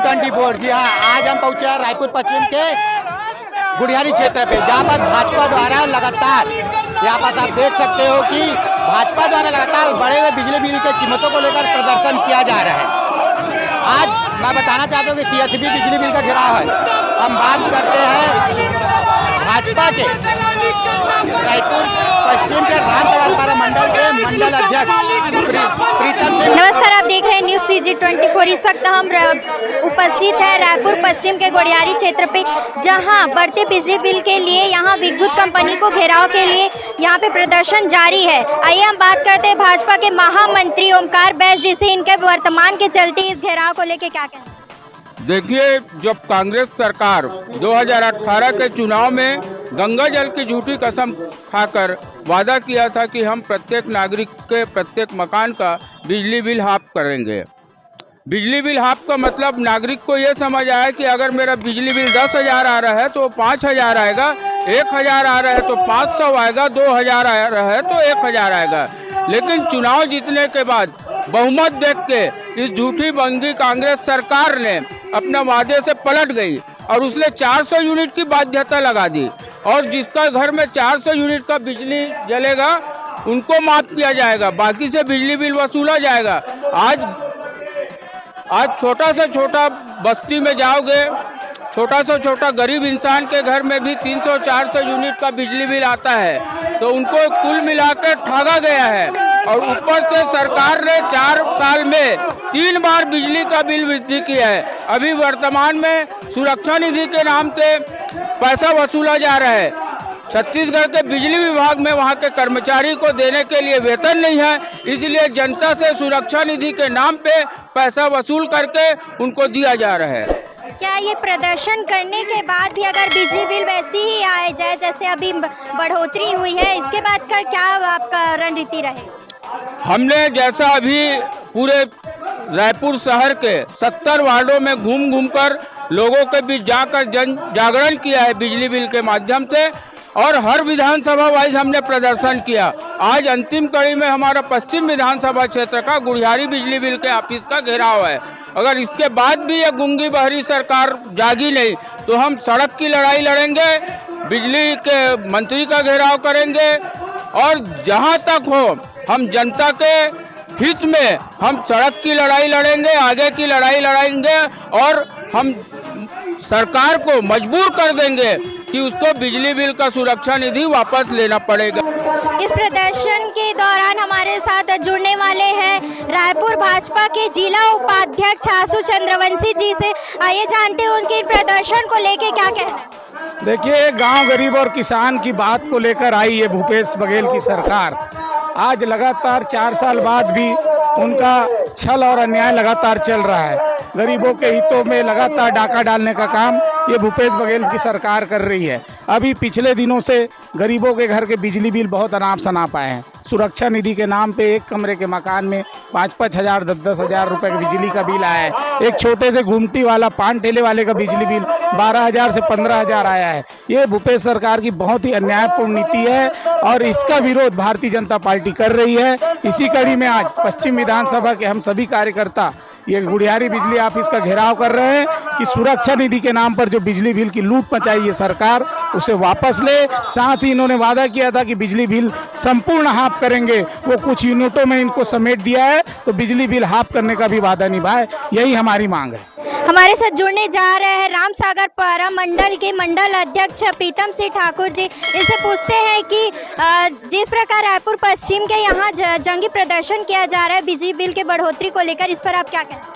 CG24। जी हाँ, आज हम पहुंचे हैं रायपुर पश्चिम के गुड़ियारी क्षेत्र पे, जहाँ पर भाजपा द्वारा लगातार, यहाँ पर आप देख सकते हो कि भाजपा द्वारा लगातार बढ़े हुए बिजली बिल की कीमतों को लेकर प्रदर्शन किया जा रहा है। आज मैं बताना चाहता हूँ कि CSB बिजली बिल का घेराव है। हम बात करते हैं भाजपा के रायपुर पश्चिम के रामतलापारा मंडल के मंडल अध्यक्ष प्रीतम सिंह। नमस्कार, आप देख रहे हैं न्यूज़ CG24। इस वक्त हम उपस्थित हैं रायपुर पश्चिम के गुड़ियारी क्षेत्र पे, जहां बढ़ते बिजली बिल के लिए यहां विद्युत कंपनी को घेराव के लिए यहां पे प्रदर्शन जारी है। आइए हम बात करते हैं भाजपा के महामंत्री ओमकार बैस जी से, इनके वर्तमान के चलते इस घेराव को लेके क्या कहना। देखिए, जब कांग्रेस सरकार 2018 के चुनाव में गंगा जल की झूठी कसम खाकर वादा किया था कि हम प्रत्येक नागरिक के प्रत्येक मकान का बिजली बिल हाफ करेंगे। बिजली बिल हाफ का मतलब नागरिक को ये समझ आया कि अगर मेरा बिजली बिल 10,000 आ रहा है तो 5,000 आएगा, 1,000 आ रहा है तो 500 आएगा, 2,000 आ रहा है तो 1,000 आएगा। लेकिन चुनाव जीतने के बाद बहुमत देख के इस झूठी बंगी कांग्रेस सरकार ने अपने वादे से पलट गई और उसने 400 यूनिट की बाध्यता लगा दी, और जिसका घर में 400 यूनिट का बिजली जलेगा उनको माफ किया जाएगा, बाकी से बिजली बिल वसूला जाएगा। आज छोटा से छोटा बस्ती में जाओगे, छोटा से छोटा गरीब इंसान के घर में भी 300-400 यूनिट का बिजली बिल आता है, तो उनको कुल मिलाकर ठगा गया है। और ऊपर से सरकार ने 4 साल में 3 बार बिजली का बिल वृद्धि किया है। अभी वर्तमान में सुरक्षा निधि के नाम से पैसा वसूला जा रहा है। छत्तीसगढ़ के बिजली विभाग में वहां के कर्मचारी को देने के लिए वेतन नहीं है, इसलिए जनता से सुरक्षा निधि के नाम पे पैसा वसूल करके उनको दिया जा रहा है। क्या ये प्रदर्शन करने के बाद भी अगर बिजली बिल वैसी ही आए जाए जैसे अभी बढ़ोतरी हुई है, इसके बाद का क्या आपका रणनीति रहेगा? हमने जैसा अभी पूरे रायपुर शहर के 70 वार्डों में घूम घूम कर लोगों के बीच जाकर जन जागरण किया है बिजली बिल के माध्यम से, और हर विधानसभा वाइज हमने प्रदर्शन किया। आज अंतिम कड़ी में हमारा पश्चिम विधानसभा क्षेत्र का गुड़ियारी बिजली बिल के ऑफिस का घेराव है। अगर इसके बाद भी ये गुंगी बहरी सरकार जागी नहीं तो हम सड़क की लड़ाई लड़ेंगे, बिजली के मंत्री का घेराव करेंगे, और जहां तक हो हम जनता के हित में हम सड़क की लड़ाई लड़ेंगे, आगे की लड़ाई लड़ाएंगे, और हम सरकार को मजबूर कर देंगे कि उसको बिजली बिल का सुरक्षा निधि वापस लेना पड़ेगा। इस प्रदर्शन के दौरान हमारे साथ जुड़ने वाले हैं रायपुर भाजपा के जिला उपाध्यक्ष आशु चंद्रवंशी जी से। आइए जानते हैं उनके प्रदर्शन को लेके क्या कहना है। देखिए, गांव गरीब और किसान की बात को लेकर आई है भूपेश बघेल की सरकार। आज लगातार 4 साल बाद भी उनका छल और अन्याय लगातार चल रहा है। गरीबों के हितों में लगातार डाका डालने का काम ये भूपेश बघेल की सरकार कर रही है। अभी पिछले दिनों से गरीबों के घर के बिजली बिल बहुत अनाप शनाप आए हैं। सुरक्षा निधि के नाम पे एक कमरे के मकान में 5-5 हज़ार 10-10 हज़ार रुपये का बिजली का बिल आया है। एक छोटे से घूमटी वाला पान ठेले वाले का बिजली बिल 12,000 से 15,000 आया है। ये भूपेश सरकार की बहुत ही अन्यायपूर्ण नीति है और इसका विरोध भारतीय जनता पार्टी कर रही है। इसी कड़ी में आज पश्चिम विधानसभा के हम सभी कार्यकर्ता ये गुड़ियारी बिजली ऑफिस का घेराव कर रहे हैं कि सुरक्षा निधि के नाम पर जो बिजली बिल की लूट मचाई है सरकार, उसे वापस ले। साथ ही इन्होंने वादा किया था कि बिजली बिल संपूर्ण हाफ करेंगे, वो कुछ यूनिटों में इनको समेट दिया है, तो बिजली बिल हाफ करने का भी वादा निभाए, यही हमारी मांग है। हमारे साथ जुड़ने जा रहे हैं रामसागर पारा मंडल के मंडल अध्यक्ष प्रीतम सिंह ठाकुर जी। इनसे पूछते हैं कि जिस प्रकार रायपुर पश्चिम के यहाँ जंगी प्रदर्शन किया जा रहा है बिजली बिल के बढ़ोतरी को लेकर, इस पर आप क्या कहते हैं?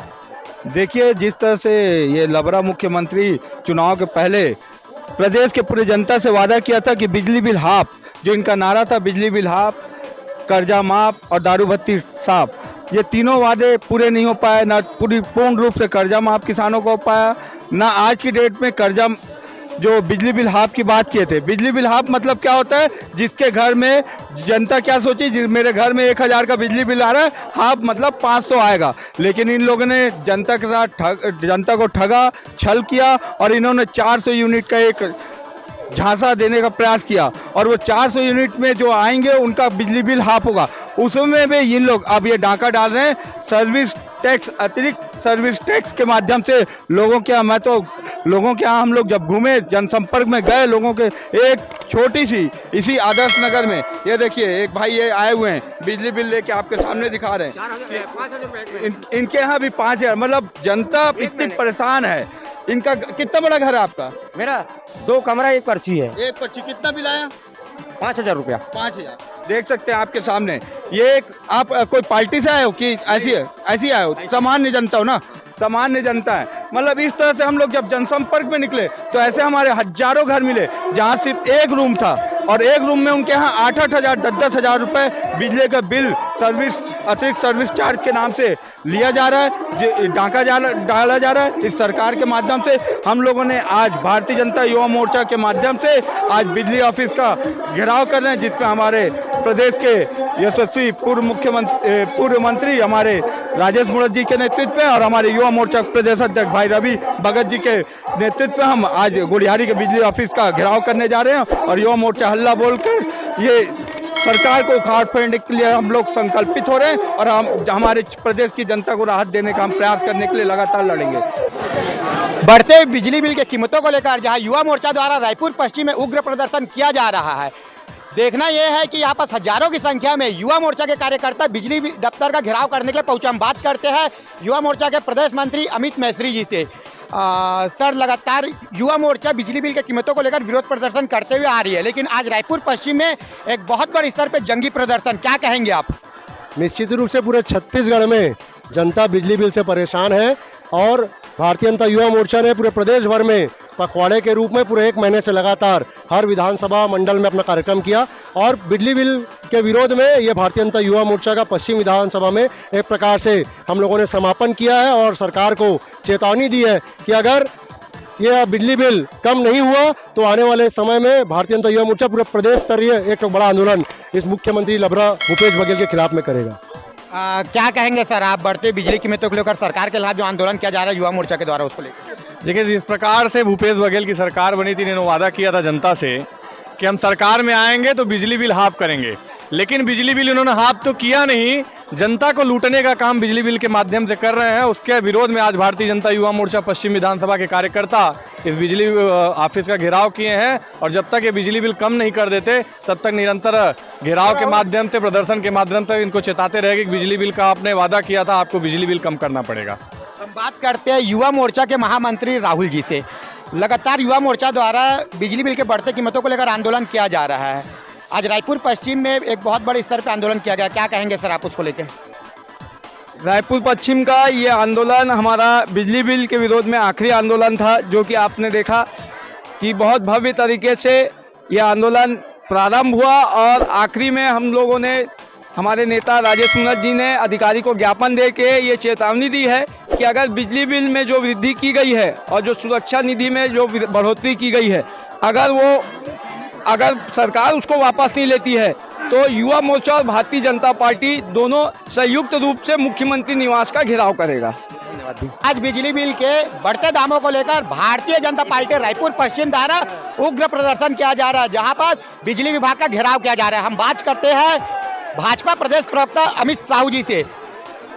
देखिए, जिस तरह से ये लबरा मुख्यमंत्री चुनाव के पहले प्रदेश के पूरे जनता से वादा किया था कि बिजली बिल हाफ, जो इनका नारा था बिजली बिल हाफ, कर्जा माफ और दारू भत्ती साफ, ये तीनों वादे पूरे नहीं हो पाए। ना पूर्ण रूप से कर्जा माफ किसानों को हो पाया, ना आज की डेट में कर्जा जो बिजली बिल हाफ की बात किए थे। बिजली बिल हाफ मतलब क्या होता है, जिसके घर में जनता क्या सोची, मेरे घर में 1,000 का बिजली बिल आ रहा है, हाफ मतलब 500 आएगा। लेकिन इन लोगों ने जनता के साथ जनता को ठगा, छल किया, और इन्होंने 400 यूनिट का एक झांसा देने का प्रयास किया, और वो 400 यूनिट में जो आएंगे उनका बिजली बिल हाफ होगा। उसमें भी इन लोग अब ये डाका डाल रहे हैं सर्विस टैक्स अतिरिक्त सर्विस टैक्स के माध्यम से लोगों के यहाँ, मैं तो लोगों के यहाँ हम लोग जब घूमे, जनसंपर्क में गए, लोगों के एक छोटी सी इसी आदर्श नगर में, ये देखिए एक भाई ये आए हुए हैं बिजली बिल लेके, आपके सामने दिखा रहे हैं। इनके यहाँ भी 5,000, मतलब जनता इतनी परेशान है। इनका कितना बड़ा घर है आपका? मेरा 2 कमरा 1 पर्ची है। एक पर्ची कितना बिल आया? 5,000 रुपया। 5,000। देख सकते हैं आपके सामने। ये एक आप कोई पार्टी से आए हो कि ऐसी आए हो? सामान्य जनता हो ना, सामान्य जनता है। मतलब इस तरह से हम लोग जब जनसंपर्क में निकले तो ऐसे हमारे हजारों घर मिले जहाँ सिर्फ एक रूम था और एक रूम में उनके यहाँ 8-8 हज़ार 10-10 हज़ार रुपए बिजली का बिल सर्विस, अतिरिक्त सर्विस चार्ज के नाम से लिया जा रहा है, डाका डाला जा रहा है। इस सरकार के माध्यम से हम लोगों ने आज भारतीय जनता युवा मोर्चा के माध्यम से आज बिजली ऑफिस का घेराव कर रहे हैं, जिसमें हमारे प्रदेश के यशस्वी पूर्व मंत्री हमारे राजेश मूणत जी के नेतृत्व में और हमारे युवा मोर्चा प्रदेश अध्यक्ष भाई रवि भगत जी के नेतृत्व में हम आज गुड़ियारी के बिजली ऑफिस का घेराव करने जा रहे हैं और युवा मोर्चा हल्ला बोलकर ये सरकार को उखाड़ फेंकने के लिए हम लोग संकल्पित हो रहे हैं और हम हमारे प्रदेश की जनता को राहत देने का हम प्रयास करने के लिए लगातार लड़ेंगे। बढ़ते बिजली बिल की कीमतों को लेकर जहां युवा मोर्चा द्वारा रायपुर पश्चिम में उग्र प्रदर्शन किया जा रहा है, देखना यह है कि यहाँ पर हजारों की संख्या में युवा मोर्चा के कार्यकर्ता बिजली दफ्तर का घेराव करने के लिए पहुंचे। हम बात करते हैं युवा मोर्चा के प्रदेश मंत्री अमित मैसरी जी से। सर, लगातार युवा मोर्चा बिजली बिल के कीमतों को लेकर विरोध प्रदर्शन करते हुए आ रही है, लेकिन आज रायपुर पश्चिम में एक बहुत बड़े स्तर पर जंगी प्रदर्शन, क्या कहेंगे आप? निश्चित रूप से पूरे छत्तीसगढ़ में जनता बिजली बिल से परेशान है और भारतीय जनता युवा मोर्चा ने पूरे प्रदेश भर में पखवाड़े के रूप में पूरे 1 महीने से लगातार हर विधानसभा मंडल में अपना कार्यक्रम किया और बिजली बिल के विरोध में ये भारतीय जनता युवा मोर्चा का पश्चिम विधानसभा में एक प्रकार से हम लोगों ने समापन किया है और सरकार को चेतावनी दी है कि अगर यह बिजली बिल कम नहीं हुआ तो आने वाले समय में भारतीय जनता युवा मोर्चा पूरे प्रदेश स्तरीय एक बड़ा आंदोलन इस मुख्यमंत्री लबरा भूपेश बघेल के खिलाफ में करेगा। क्या कहेंगे सर आप बढ़ते बिजली कीमतों को लेकर सरकार के खिलाफ जो आंदोलन किया जा रहा है युवा मोर्चा के द्वारा, उसको लेकर? देखिए, जिस प्रकार से भूपेश बघेल की सरकार बनी थी, इन्होंने वादा किया था जनता से कि हम सरकार में आएंगे तो बिजली बिल हाफ करेंगे, लेकिन बिजली बिल इन्होंने हाफ तो किया नहीं, जनता को लूटने का काम बिजली बिल के माध्यम से कर रहे हैं। उसके विरोध में आज भारतीय जनता युवा मोर्चा पश्चिम विधानसभा के कार्यकर्ता इस बिजली ऑफिस का घेराव किए हैं और जब तक ये बिजली बिल कम नहीं कर देते तब तक निरंतर घेराव के माध्यम से, प्रदर्शन के माध्यम से इनको चेताते रहेंगे कि बिजली बिल का आपने वादा किया था, आपको बिजली बिल कम करना पड़ेगा। हम बात करते हैं युवा मोर्चा के महामंत्री राहुल जी से। लगातार युवा मोर्चा द्वारा बिजली बिल के बढ़ते कीमतों को लेकर आंदोलन किया जा रहा है। आज रायपुर पश्चिम में एक बहुत बड़े स्तर पर आंदोलन किया गया, क्या कहेंगे सर आप उसको लेकर? रायपुर पश्चिम का ये आंदोलन हमारा बिजली बिल के विरोध में आखिरी आंदोलन था, जो कि आपने देखा कि बहुत भव्य तरीके से ये आंदोलन प्रारंभ हुआ और आखिरी में हम लोगों ने, हमारे नेता राजेश मूणत जी ने अधिकारी को ज्ञापन दे के ये चेतावनी दी है कि अगर बिजली बिल में जो वृद्धि की गई है और जो सुरक्षा निधि में जो बढ़ोतरी की गई है, अगर सरकार उसको वापस नहीं लेती है तो युवा मोर्चा और भारतीय जनता पार्टी दोनों संयुक्त रूप से मुख्यमंत्री निवास का घेराव करेगा। आज बिजली बिल के बढ़ते दामों को लेकर भारतीय जनता पार्टी रायपुर पश्चिम द्वारा उग्र प्रदर्शन किया जा रहा है, जहां पर बिजली विभाग का घेराव किया जा रहा है। हम बात करते हैं भाजपा प्रदेश प्रवक्ता अमित साहू जी से।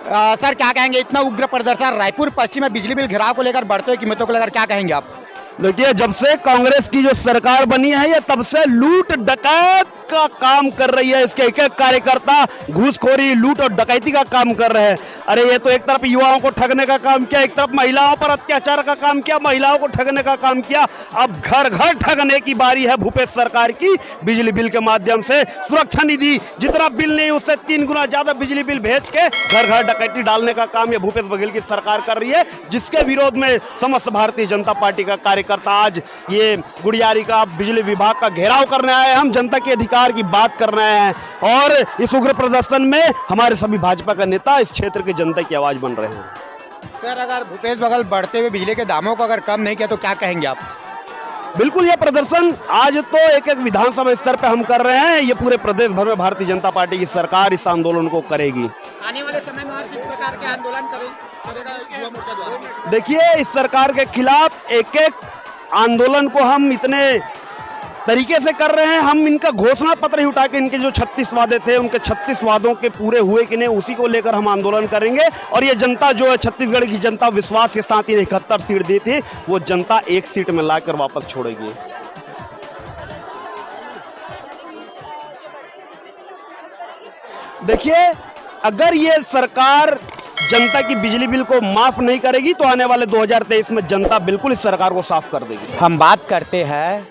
सर, क्या कहेंगे, इतना उग्र प्रदर्शन रायपुर पश्चिम में बिजली बिल घेराव को लेकर, बढ़ते कीमतों को लेकर, क्या कहेंगे आप? देखिए, जब से कांग्रेस की जो सरकार बनी है ये तब से लूट डकैत का काम कर रही है। इसके एक एक कार्यकर्ता घूसखोरी, लूट और डकैती का काम कर रहे हैं। अरे ये तो एक तरफ युवाओं को ठगने का काम किया, एक तरफ महिलाओं पर अत्याचार का काम किया, महिलाओं को ठगने का काम किया। अब घर घर ठगने की बारी है भूपेश सरकार की। बिजली बिल के माध्यम से सुरक्षा निधि जितना बिल नहीं उससे 3 गुना ज्यादा बिजली बिल भेज के घर घर डकैती डालने का काम ये भूपेश बघेल की सरकार कर रही है, जिसके विरोध में समस्त भारतीय जनता पार्टी का कार्यकर्ता आज ये गुड़ियारी का बिजली विभाग का घेराव करने आए हैं। हम जनता के अधिकार की बात कर रहे हैं और इस उग्र प्रदर्शन में हमारे सभी भाजपा का नेता इस क्षेत्र की जनता की आवाज बन रहे हैं। सर, अगर भूपेश बघेल बढ़ते हुए बिजली के दामों को अगर कम नहीं किया तो क्या कहेंगे आप? बिल्कुल, ये प्रदर्शन आज तो एक एक विधानसभा स्तर पे हम कर रहे हैं, ये पूरे प्रदेश भर में भारतीय जनता पार्टी की सरकार इस आंदोलन को करेगी। आने वाले समय में और किस प्रकार के आंदोलन करेगा युवा मोर्चा द्वारा? देखिए, इस सरकार के खिलाफ एक एक आंदोलन को हम इतने तरीके से कर रहे हैं। हम इनका घोषणा पत्र ही उठा के इनके जो 36 वादे थे उनके 36 वादों के पूरे हुए कि नहीं उसी को लेकर हम आंदोलन करेंगे। और ये जनता जो है छत्तीसगढ़ की जनता विश्वास के साथ ही 71 सीट दी थी वो जनता एक सीट में लाकर वापस छोड़ेगी। देखिए अगर ये सरकार जनता की बिजली बिल को माफ नहीं करेगी तो आने वाले 2023 में जनता बिल्कुल इस सरकार को साफ कर देगी। हम बात करते हैं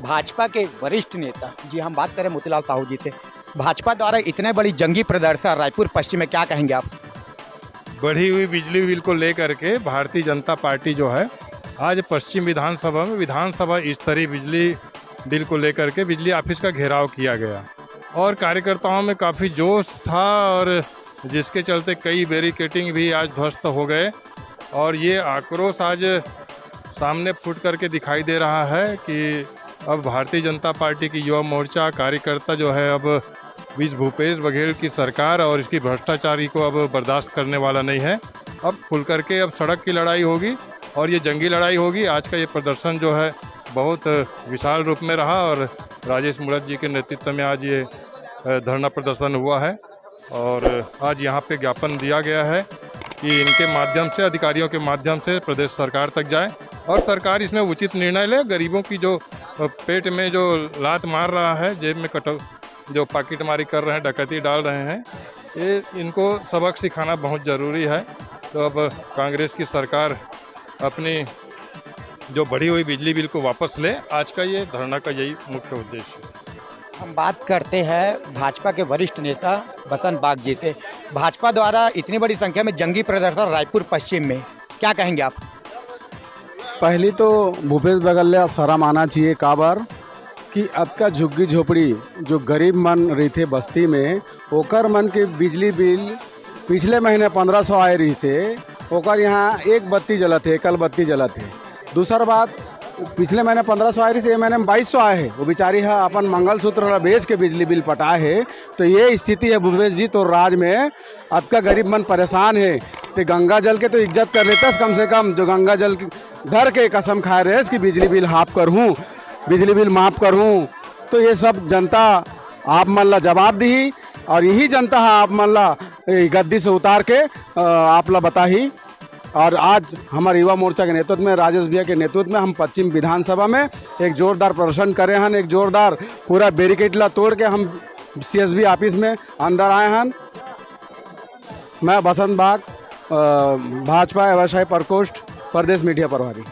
भाजपा के वरिष्ठ नेता जी, हम बात करें मोतीलाल साहू जी से। भाजपा द्वारा इतने बड़ी जंगी प्रदर्शन रायपुर पश्चिम में, क्या कहेंगे आप? बढ़ी हुई बिजली बिल को लेकर के भारतीय जनता पार्टी जो है आज पश्चिम विधानसभा में विधानसभा स्तरीय बिजली बिल को लेकर के बिजली ऑफिस का घेराव किया गया और कार्यकर्ताओं में काफ़ी जोश था और जिसके चलते कई बैरिकेडिंग भी आज ध्वस्त हो गए और ये आक्रोश आज सामने फूट करके दिखाई दे रहा है कि अब भारतीय जनता पार्टी की युवा मोर्चा कार्यकर्ता जो है अब बीच भूपेश बघेल की सरकार और इसकी भ्रष्टाचारी को अब बर्दाश्त करने वाला नहीं है। अब खुल करके अब सड़क की लड़ाई होगी और ये जंगी लड़ाई होगी। आज का ये प्रदर्शन जो है बहुत विशाल रूप में रहा और राजेश मूणत जी के नेतृत्व में आज ये धरना प्रदर्शन हुआ है और आज यहाँ पे ज्ञापन दिया गया है कि इनके माध्यम से अधिकारियों के माध्यम से प्रदेश सरकार तक जाए और सरकार इसमें उचित निर्णय ले। गरीबों की जो पेट में जो लात मार रहा है, जेब में जो पाकिटमारी कर रहे हैं, डकैती डाल रहे हैं, ये इनको सबक सिखाना बहुत ज़रूरी है। तो अब कांग्रेस की सरकार अपनी जो बढ़ी हुई बिजली बिल को वापस ले, आज का ये धरना का यही मुख्य उद्देश्य है। हम बात करते हैं भाजपा के वरिष्ठ नेता बसंत बाग जी से। भाजपा द्वारा इतनी बड़ी संख्या में जंगी प्रदर्शन रायपुर पश्चिम में, क्या कहेंगे आप? पहली तो भूपेश बघेल शर्म आना चाहिए काबर कि अब का झुग्गी झोपड़ी जो गरीब मन रही थे बस्ती में ओकर मन के बिजली बिल पिछले महीने 1500 आए रही से ओकर यहाँ एक बत्ती जलत है, एकल बत्ती जलत है। दूसरा बात पिछले महीने 1500 आए रही से ये महीने में 2200 आए है। वो बेचारी है अपन मंगलसूत्र बेच के बिजली बिल पटाए है। तो ये स्थिति है भूपेश जी, तो राज में अब का गरीब मन परेशान है। तो गंगा जल के तो इज्जत कर लेता कम से कम, जो गंगा जल धर के कसम खाए रहे कि बिजली बिल हाफ करूँ, बिजली बिल माफ़ करूँ। तो ये सब जनता आप मन ला जवाब दी और यही जनता है आप मन ला गद्दी से उतार के आप ला बता ही। और आज हमारे युवा मोर्चा के नेतृत्व में, राजेश भैया के नेतृत्व में हम पश्चिम विधानसभा में एक जोरदार प्रदर्शन करे हैं, एक जोरदार पूरा बैरिकेड ला तोड़ के हम CSB ऑफिस में अंदर आए हैं। मैं बसंत बाग, भाजपा व्यवसाय प्रकोष्ठ, प्रदेश मीडिया प्रभारी।